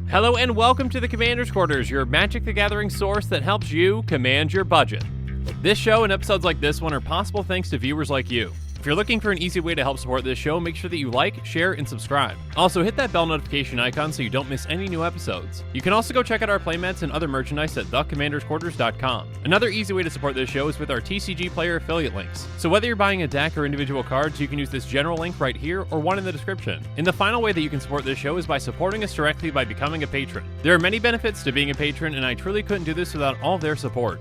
Hello and welcome to the Commander's Quarters, your Magic the Gathering source that helps you command your budget. This show and episodes like this one are possible thanks to viewers like you. If you're looking for an easy way to help support this show, make sure that you like, share, and subscribe. Also, hit that bell notification icon so you don't miss any new episodes. You can also go check out our playmats and other merchandise at thecommandersquarters.com. Another easy way to support this show is with our TCG player affiliate links. So whether you're buying a deck or individual cards, you can use this general link right here or one in the description. And the final way that you can support this show is by supporting us directly by becoming a patron. There are many benefits to being a patron, and I truly couldn't do this without all their support.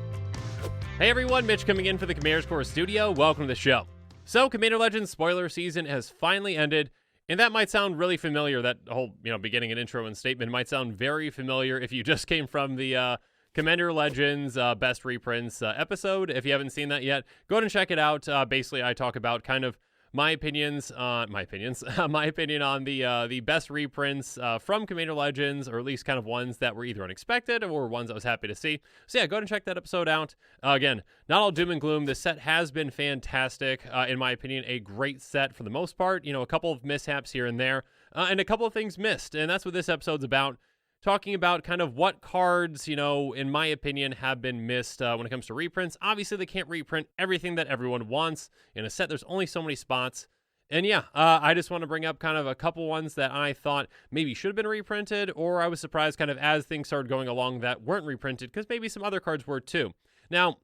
Hey everyone, Mitch coming in for the Commander's Quarters studio. Welcome to the show. So, Commander Legends spoiler season has finally ended, and that might sound really familiar. That whole, beginning and intro and statement might sound very familiar if you just came from the Commander Legends Best Reprints episode. If you haven't seen that yet, go ahead and check it out. Basically, I talk about kind of my opinion on the best reprints from Commander Legends, or at least kind of ones that were either unexpected or ones I was happy to see. So yeah, go ahead and check that episode out. Again, not all doom and gloom. This set has been fantastic. In my opinion, a great set for the most part. A couple of mishaps here and there, and a couple of things missed. And that's what this episode's about. Talking about kind of what cards, in my opinion, have been missed when it comes to reprints. Obviously, they can't reprint everything that everyone wants. In a set, there's only so many spots. And yeah, I just want to bring up kind of a couple ones that I thought maybe should have been reprinted, or I was surprised kind of as things started going along that weren't reprinted, because maybe some other cards were too. Now,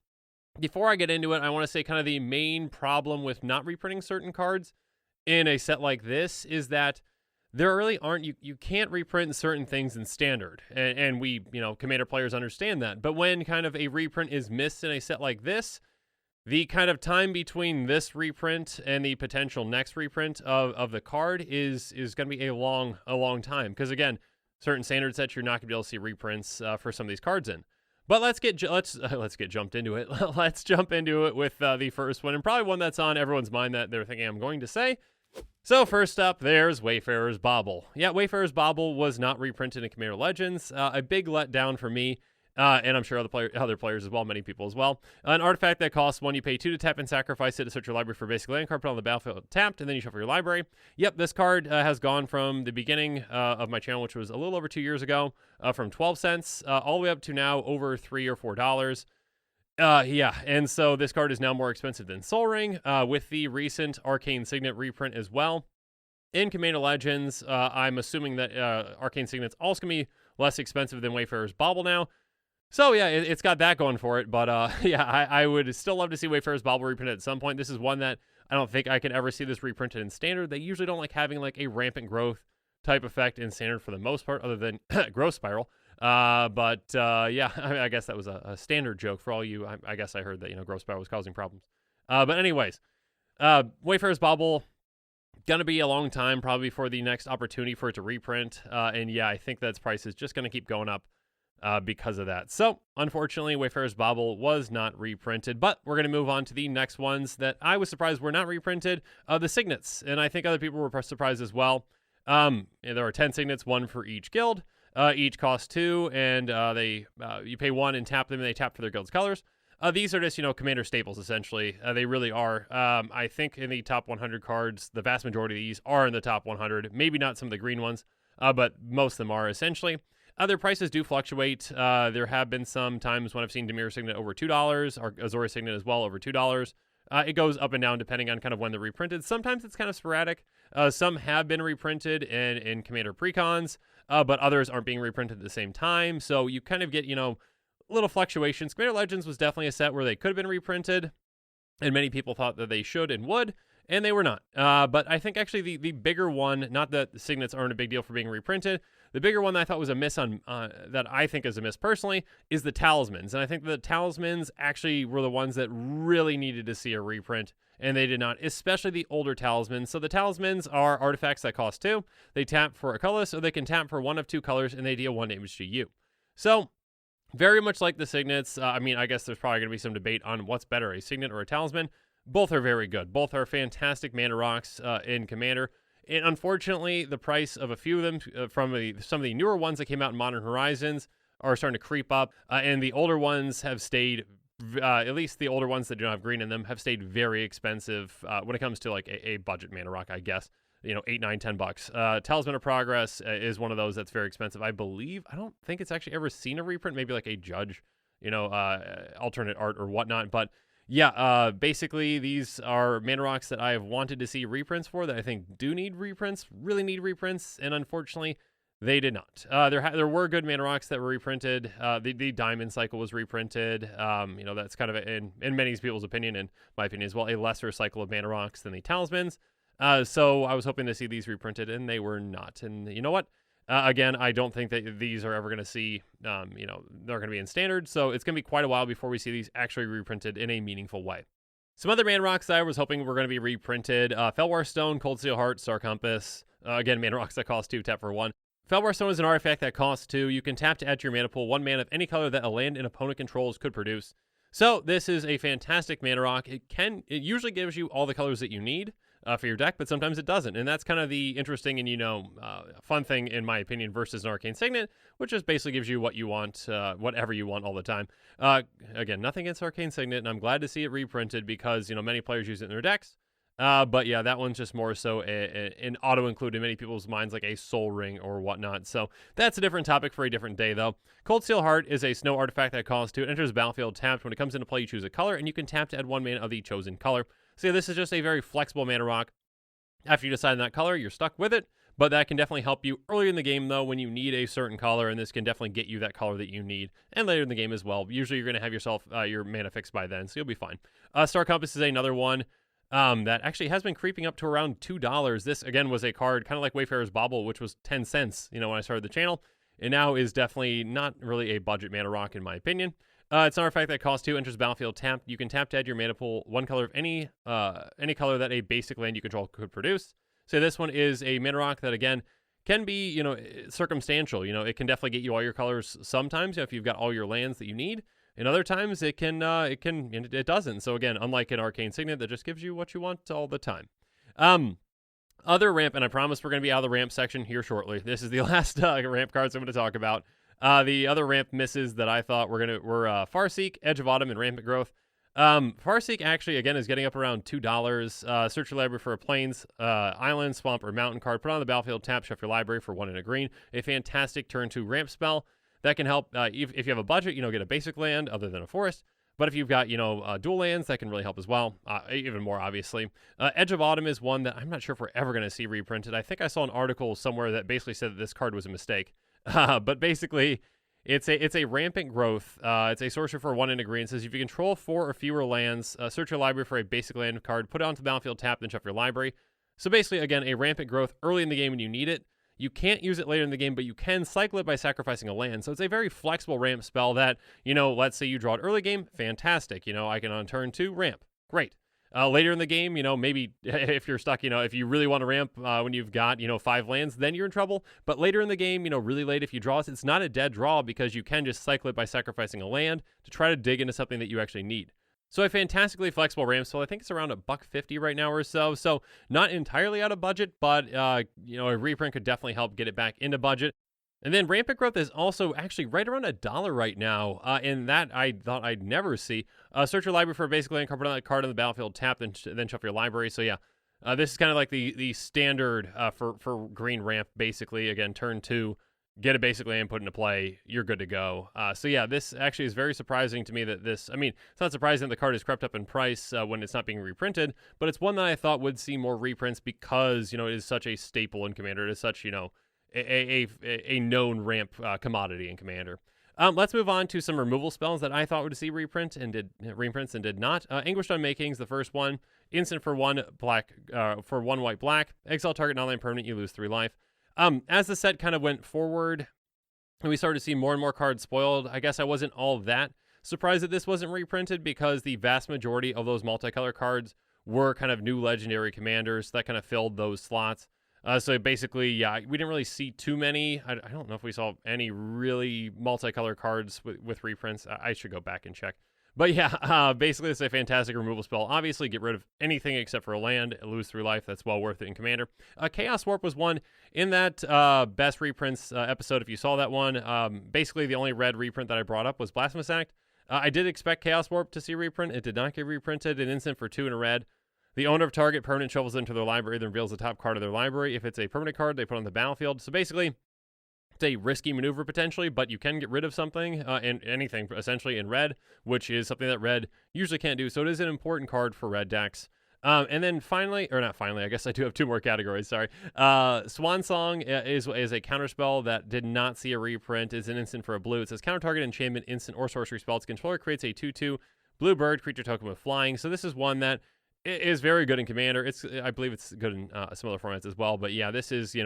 before I get into it, I want to say kind of the main problem with not reprinting certain cards in a set like this is that there really aren't, you can't reprint certain things in standard, and we, Commander players understand that. But when kind of a reprint is missed in a set like this, the kind of time between this reprint and the potential next reprint of the card is going to be a long time. Because again, certain standard sets you're not going to be able to see reprints for some of these cards in. But let's get jumped into it. Let's jump into it with the first one, and probably one that's on everyone's mind that they're thinking I'm going to say. So first up, there's Wayfarers Bobble. Yeah, Wayfarers Bobble was not reprinted in Commander Legends. A big letdown for me, and I'm sure other players as well, many people as well. An artifact that costs 1, you pay 2 to tap and sacrifice it to search your library for basic land card, put on the battlefield tapped, and then you shuffle your library. Yep, this card has gone from the beginning of my channel, which was a little over 2 years ago, from 12 cents all the way up to now over $3 or $4. Yeah, and so this card is now more expensive than Sol Ring, with the recent Arcane Signet reprint as well. In Commander Legends, I'm assuming that Arcane Signet's also going to be less expensive than Wayfarers Bobble now. So yeah, it's got that going for it, but yeah, I would still love to see Wayfarers Bobble reprinted at some point. This is one that I don't think I can ever see this reprinted in Standard. They usually don't like having like a rampant growth type effect in Standard for the most part, other than Growth Spiral. But yeah, I guess that was a Standard joke for all you. I guess I heard that, Growth Spiral was causing problems. But anyways, Wayfarers Bobble, gonna be a long time probably for the next opportunity for it to reprint. And yeah, I think that its price is just gonna keep going up because of that. So unfortunately, Wayfarers Bobble was not reprinted, but we're gonna move on to the next ones that I was surprised were not reprinted. The Signets, and I think other people were surprised as well. There are 10 Signets, 1 for each guild. Each cost 2, and you pay 1 and tap them, and they tap for their guild's colors. These are just, Commander staples, essentially. They really are. I think in the top 100 cards, the vast majority of these are in the top 100. Maybe not some of the green ones, but most of them are, essentially. Their prices do fluctuate. There have been some times when I've seen Dimir Signet over $2, or Azorius Signet as well over $2. It goes up and down depending on kind of when they're reprinted. Sometimes it's kind of sporadic. Some have been reprinted in Commander Precons, but others aren't being reprinted at the same time. So you kind of get, little fluctuations. Commander Legends was definitely a set where they could have been reprinted, and many people thought that they should and would, and they were not. But I think actually the bigger one, not that the Signets aren't a big deal for being reprinted, the bigger one that I thought was a miss that I think is a miss personally, is the Talismans. And I think the Talismans actually were the ones that really needed to see a reprint, and they did not, especially the older Talismans. So the Talismans are artifacts that cost 2. They tap for a colorless, or they can tap for 1 of 2 colors, and they deal 1 damage to you. So very much like the Signets. I guess there's probably going to be some debate on what's better, a Signet or a Talisman. Both are very good. Both are fantastic mana rocks in Commander. And unfortunately, the price of a few of them from some of the newer ones that came out in Modern Horizons are starting to creep up. And the older ones have stayed at least the older ones that don't have green in them, have stayed very expensive when it comes to like a budget mana rock, I guess. You know, $8, $9, $10. Talisman of Progress is one of those that's very expensive. I don't think it's actually ever seen a reprint, maybe like a Judge, you know, alternate art or whatnot. But yeah, basically these are mana rocks that I have wanted to see reprints for, that I think do need reprints, really need reprints, and unfortunately they did not. There were good mana rocks that were reprinted. The Diamond Cycle was reprinted. You know, that's kind of, in many people's opinion, and my opinion as well, a lesser cycle of mana rocks than the Talismans. So I was hoping to see these reprinted, and they were not. And you know what? Again, I don't think that these are ever going to see, you know, they're going to be in standard. So it's going to be quite a while before we see these actually reprinted in a meaningful way. Some other mana rocks that I was hoping were going to be reprinted: Felwar Stone, Cold Steel Heart, Star Compass. Again, mana rocks that cost 2, tap for 1. Felwar Stone is an artifact that costs 2. You can tap to add to your mana pool 1 mana of any color that a land an opponent controls could produce. So this is a fantastic mana rock. It usually gives you all the colors that you need for your deck, but sometimes it doesn't. And that's kind of the interesting and, you know, fun thing, in my opinion, versus an Arcane Signet, which just basically gives you what you want, whatever you want all the time. Again, nothing against Arcane Signet, and I'm glad to see it reprinted because, you know, many players use it in their decks. But yeah, that one's just more so an auto-include in many people's minds, like a Soul Ring or whatnot. So that's a different topic for a different day, though. Cold Steel Heart is a snow artifact that costs 2. It enters the battlefield tapped. When it comes into play, you choose a color, and you can tap to add 1 mana of the chosen color. So yeah, this is just a very flexible mana rock. After you decide on that color, you're stuck with it. But that can definitely help you early in the game, though, when you need a certain color, and this can definitely get you that color that you need. And later in the game as well. Usually you're going to have yourself your mana fixed by then, so you'll be fine. Star Compass is another one that actually has been creeping up to around $2. This, again, was a card kind of like Wayfarers Bobble, which was 10 cents, you know, when I started the channel. And now is definitely not really a budget mana rock, in my opinion. It's an artifact that costs 2, enters battlefield tapped. You can tap to add your mana pool 1 color of any color that a basic land you control could produce. So this one is a mana rock that, again, can be, you know, circumstantial. You know, it can definitely get you all your colors sometimes, you know, if you've got all your lands that you need. And other times it doesn't. So again, unlike an Arcane Signet that just gives you what you want all the time. Other ramp, and I promise we're going to be out of the ramp section here shortly. This is the last ramp cards I'm going to talk about. The other ramp misses that I thought were Farseek, Edge of Autumn, and Rampant Growth. Farseek actually, again, is getting up around $2. Search your library for a plains, island, swamp, or mountain card. Put on the battlefield, tap, shuffle your library for 1 and a green. A fantastic turn 2 ramp spell that can help if you have a budget, you know, get a basic land other than a forest. But if you've got, you know, dual lands, that can really help as well, even more, obviously. Edge of Autumn is one that I'm not sure if we're ever going to see reprinted. I think I saw an article somewhere that basically said that this card was a mistake. But basically, it's a Rampant Growth. It's a sorcery for 1 and a green. It says if you control 4 or fewer lands, search your library for a basic land card, put it onto the battlefield, tap, then shuffle your library. So basically, again, a Rampant Growth early in the game when you need it. You can't use it later in the game, but you can cycle it by sacrificing a land. So it's a very flexible ramp spell that, you know, let's say you draw it early game, fantastic. You know, I can on turn 2 ramp, great. Later in the game, you know, maybe if you're stuck, you know, if you really want to ramp when you've got, you know, 5 lands, then you're in trouble. But later in the game, you know, really late, if you draw it, it's not a dead draw because you can just cycle it by sacrificing a land to try to dig into something that you actually need. So a fantastically flexible ramp spell. I think it's around $150 right now or so. So not entirely out of budget, but, you know, a reprint could definitely help get it back into budget. And then Rampant Growth is also actually right around $1 right now, and that I thought I'd never see. Search your library for a basic land card, put on that card on the battlefield, tap, then shuffle your library. So yeah, this is kind of like the standard for green ramp, basically. Again, turn 2, get a basic land, put into play, you're good to go. So yeah, this actually is very surprising to me that this, I mean, it's not surprising that the card has crept up in price when it's not being reprinted, but it's one that I thought would see more reprints because, you know, it is such a staple in Commander. It is such, you know, a known ramp commodity in Commander. Let's move on to some removal spells that I thought would see reprints and did not. Anguished Unmakings, the first one, instant for 1 black, for 1 white black. Exile target non-land permanent, you lose 3 life. As the set kind of went forward, and we started to see more and more cards spoiled, I guess I wasn't all that surprised that this wasn't reprinted because the vast majority of those multicolor cards were kind of new legendary commanders that kind of filled those slots. So basically, yeah, we didn't really see too many. I don't know if we saw any really multicolor cards with reprints. I should go back and check. But yeah, basically it's a fantastic removal spell. Obviously, get rid of anything except for a land, lose 3 life. That's well worth it in Commander. Chaos Warp was one in that best reprints episode, if you saw that one. Basically, the only red reprint that I brought up was Blasphemous Act. I did expect Chaos Warp to see reprint. It did not get reprinted. An instant for 2 and a red. The owner of target permanent shovels into their library, then reveals the top card of their library. If it's a permanent card, they put it on the battlefield. So basically, it's a risky maneuver potentially, but you can get rid of something and anything essentially in red, which is something that red usually can't do. So it is an important card for red decks. And then finally, or not finally, I guess I do have 2 more categories, sorry. Swansong is a counterspell that did not see a reprint. It's an instant for a blue. It says counter target enchantment, instant, or sorcery spell. Its controller creates a 2/2 blue bird creature token with flying. So this is one that is very good in Commander. I believe it's good in similar formats as well. But yeah, this is,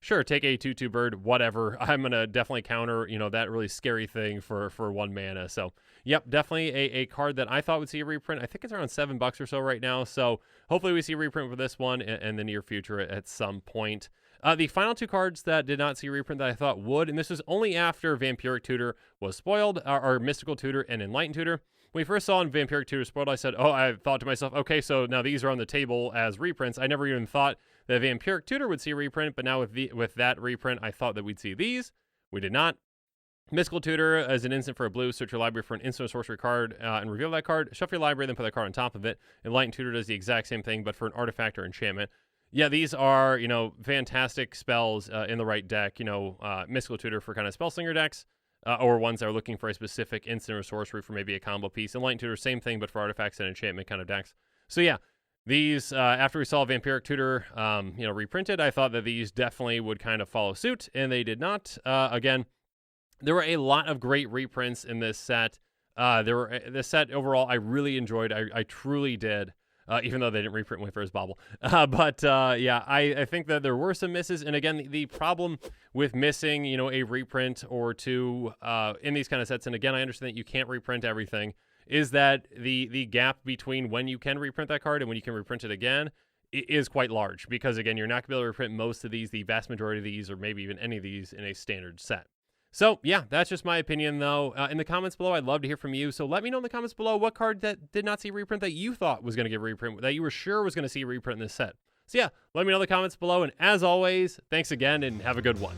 sure, take a 2/2 bird, whatever. I'm going to definitely counter, that really scary thing for 1 mana. So, yep, definitely a card that I thought would see a reprint. I think it's around $7 or so right now. So, hopefully we see a reprint for this one in the near future at some point. The final 2 cards that did not see a reprint that I thought would, and this was only after Vampiric Tutor was spoiled, are Mystical Tutor and Enlightened Tutor. When we first saw Vampiric Tutor spoiled, I said, I thought to myself, okay, so now these are on the table as reprints. I never even thought that Vampiric Tutor would see a reprint, but now with that reprint, I thought that we'd see these. We did not. Mystical Tutor is an instant for a blue. Search your library for an instant or sorcery card and reveal that card. Shuffle your library, then put that card on top of it. Enlightened Tutor does the exact same thing, but for an artifact or enchantment. Yeah, these are, fantastic spells in the right deck. Mystical Tutor for kind of spellslinger decks. Or ones that are looking for a specific instant or sorcery for maybe a combo piece. Enlightened Tutor, same thing, but for artifacts and enchantment kind of decks. So yeah, these, after we saw Vampiric Tutor, reprinted, I thought that these definitely would kind of follow suit, and they did not. Again, there were a lot of great reprints in this set. This set overall, I really enjoyed. I truly did. Even though they didn't reprint Wayfarers Bobble. Yeah, I think that there were some misses. And again, the problem with missing, a reprint or 2 in these kind of sets, and again, I understand that you can't reprint everything, is that the gap between when you can reprint that card and when you can reprint it again is quite large. Because again, you're not going to be able to reprint most of these, the vast majority of these, or maybe even any of these in a standard set. So, yeah, that's just my opinion, though. In the comments below, I'd love to hear from you. So let me know in the comments below what card that did not see reprint that you thought was going to get reprint, that you were sure was going to see reprint in this set. So, yeah, let me know in the comments below. And as always, thanks again, and have a good one.